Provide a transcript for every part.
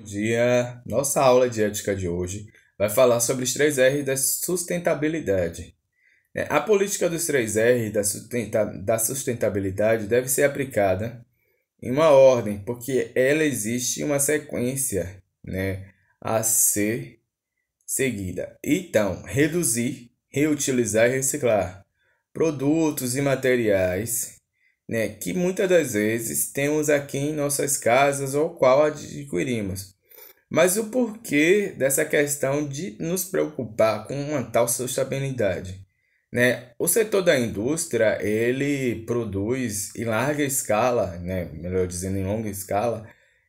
Dia, nossa aula de ética de hoje vai falar sobre os 3 R da sustentabilidade. A política dos 3 R da sustentabilidade deve ser aplicada em uma ordem, porque ela existe uma sequência, a ser seguida. Então, reduzir, reutilizar e reciclar produtos e materiais, que muitas das vezes temos aqui em nossas casas ou qual adquirimos. Mas o porquê dessa questão de nos preocupar com uma tal sustentabilidade? O setor da indústria, ele produz em larga escala, melhor dizendo, em longa escala,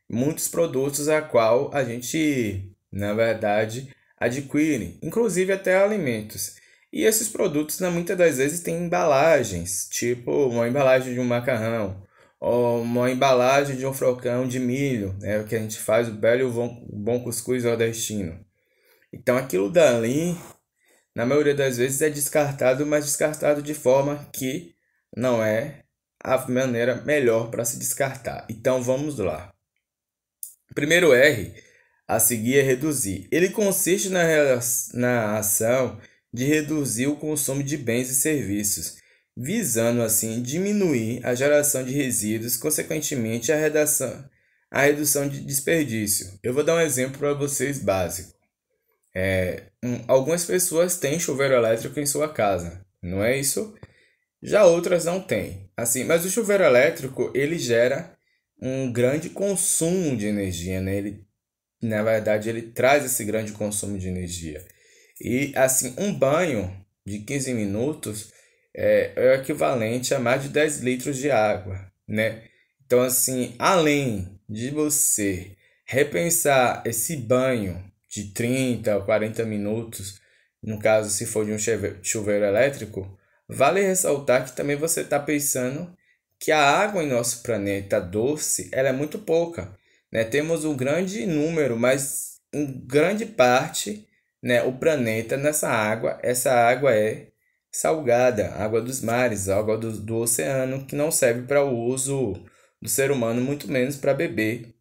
muitos produtos a qual a gente, na verdade, adquire, inclusive até alimentos. E esses produtos, muitas das vezes, têm embalagens, tipo uma embalagem de um macarrão, ou uma embalagem de um flocão de milho, o que a gente faz, o belo e o bom cuscuz nordestino. Então, aquilo dali, na maioria das vezes, é descartado, mas descartado de forma que não é a maneira melhor para se descartar. Então, vamos lá. O primeiro R a seguir é reduzir. Ele consiste na ação de reduzir o consumo de bens e serviços, visando assim diminuir a geração de resíduos, consequentemente a redução de desperdício. Eu vou dar um exemplo para vocês básico. Algumas pessoas têm chuveiro elétrico em sua casa, não é isso? Já outras não têm. Assim, mas o chuveiro elétrico ele gera um grande consumo de energia, Ele, na verdade, ele traz esse grande consumo de energia. E assim, um banho de 15 minutos é o equivalente a mais de 10 litros de água, Então, assim, além de você repensar esse banho de 30 ou 40 minutos, no caso, se for de um chuveiro elétrico, vale ressaltar que também você está pensando que a água em nosso planeta doce ela é muito pouca. Temos um grande número, mas em grande parte, o planeta nessa água, essa água é salgada, água dos mares, água do oceano, que não serve para o uso do ser humano, muito menos para beber,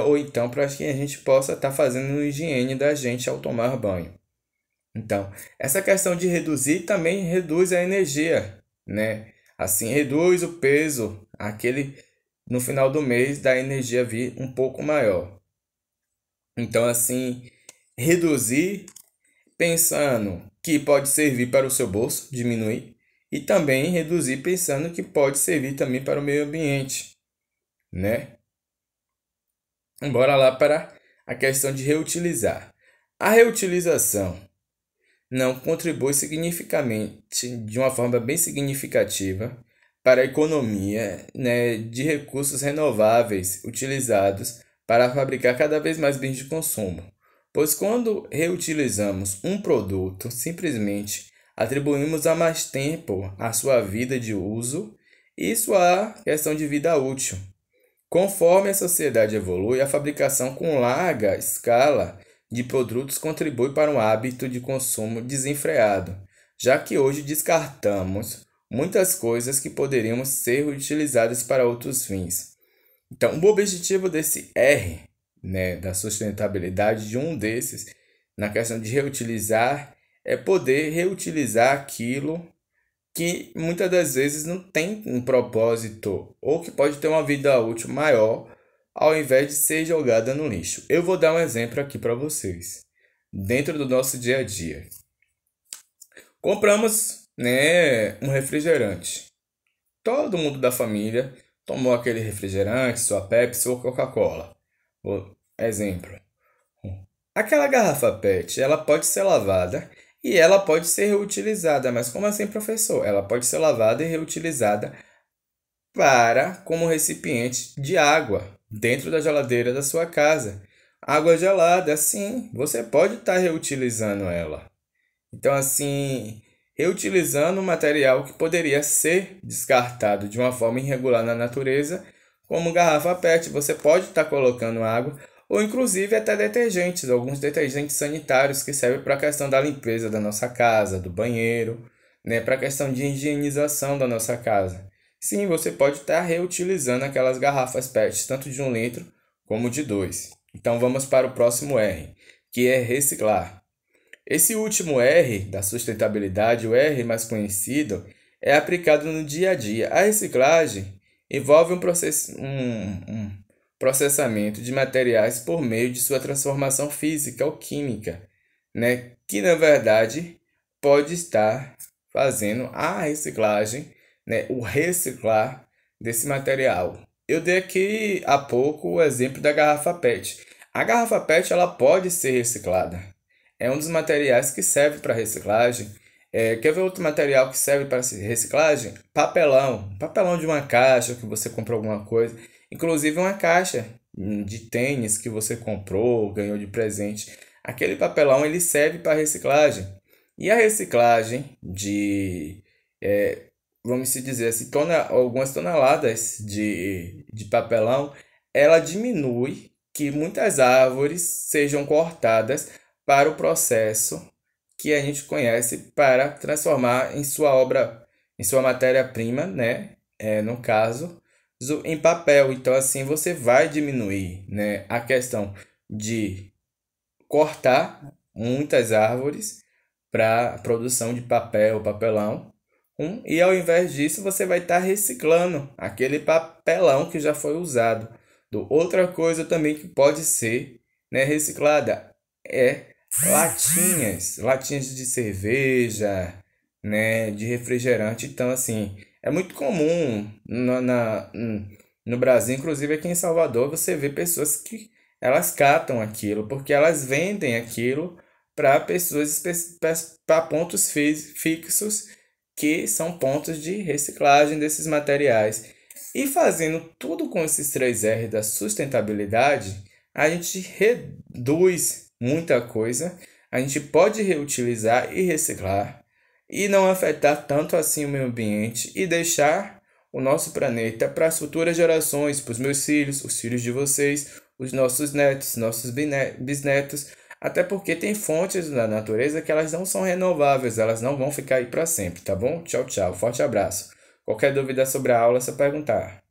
ou então para que a gente possa estar fazendo higiene da gente ao tomar banho. Então, essa questão de reduzir também reduz a energia, Assim, reduz o peso, aquele no final do mês da energia vir um pouco maior. Então, assim, reduzir pensando que pode servir para o seu bolso, diminuir, e também reduzir pensando que pode servir também para o meio ambiente, né? Bora lá para a questão de reutilizar. A reutilização não contribui significativamente, de uma forma bem significativa, para a economia, de recursos renováveis utilizados para fabricar cada vez mais bens de consumo. Pois quando reutilizamos um produto, simplesmente atribuímos a mais tempo a sua vida de uso e sua questão de vida útil. Conforme a sociedade evolui, a fabricação com larga escala de produtos contribui para um hábito de consumo desenfreado, já que hoje descartamos muitas coisas que poderiam ser utilizadas para outros fins. Então, o objetivo desse R, da sustentabilidade, de um desses, na questão de reutilizar, é poder reutilizar aquilo que muitas das vezes não tem um propósito ou que pode ter uma vida útil maior ao invés de ser jogada no lixo. Eu vou dar um exemplo aqui para vocês. Dentro do nosso dia a dia. Compramos, um refrigerante. Todo mundo da família tomou aquele refrigerante, sua Pepsi ou Coca-Cola. Exemplo. Aquela garrafa PET, ela pode ser lavada e ela pode ser reutilizada. Mas como assim, professor? Ela pode ser lavada e reutilizada como recipiente de água dentro da geladeira da sua casa. Água gelada, sim, você pode estar reutilizando ela. Então, assim, reutilizando um material que poderia ser descartado de uma forma irregular na natureza, como garrafa PET, você pode estar colocando água, ou inclusive até detergentes, alguns detergentes sanitários que servem para a questão da limpeza da nossa casa, do banheiro, para a questão de higienização da nossa casa. Sim, você pode estar reutilizando aquelas garrafas PET, tanto de 1 litro como de 2. Então vamos para o próximo R, que é reciclar. Esse último R da sustentabilidade, o R mais conhecido, é aplicado no dia a dia. A reciclagem envolve um processamento de materiais por meio de sua transformação física ou química, né? Que na verdade pode estar fazendo a reciclagem, né? O reciclar desse material. Eu dei aqui há pouco o exemplo da garrafa PET. A garrafa PET ela pode ser reciclada. É um dos materiais que serve para reciclagem. Quer ver outro material que serve para reciclagem? Papelão. Papelão de uma caixa que você comprou alguma coisa. Inclusive uma caixa de tênis que você comprou, ganhou de presente. Aquele papelão ele serve para reciclagem. E a reciclagem vamos se dizer assim, algumas toneladas de papelão, ela diminui que muitas árvores sejam cortadas para o processo que a gente conhece para transformar em sua obra, em sua matéria-prima, né? No caso, em papel. Então, assim, você vai diminuir, né, a questão de cortar muitas árvores para a produção de papel, papelão. E ao invés disso, você vai estar reciclando aquele papelão que já foi usado. Outra coisa também que pode ser, né, reciclada é latinhas de cerveja, né, de refrigerante. Então, assim, é muito comum no Brasil, inclusive aqui em Salvador, você vê pessoas que elas catam aquilo, porque elas vendem aquilo para pessoas, para pontos fixos, que são pontos de reciclagem desses materiais. E fazendo tudo com esses 3R da sustentabilidade, a gente reduz muita coisa, a gente pode reutilizar e reciclar e não afetar tanto assim o meio ambiente e deixar o nosso planeta para as futuras gerações, para os meus filhos, os filhos de vocês, os nossos netos, nossos bisnetos, até porque tem fontes da natureza que elas não são renováveis, elas não vão ficar aí para sempre, tá bom? Tchau, tchau. Forte abraço. Qualquer dúvida sobre a aula é só perguntar.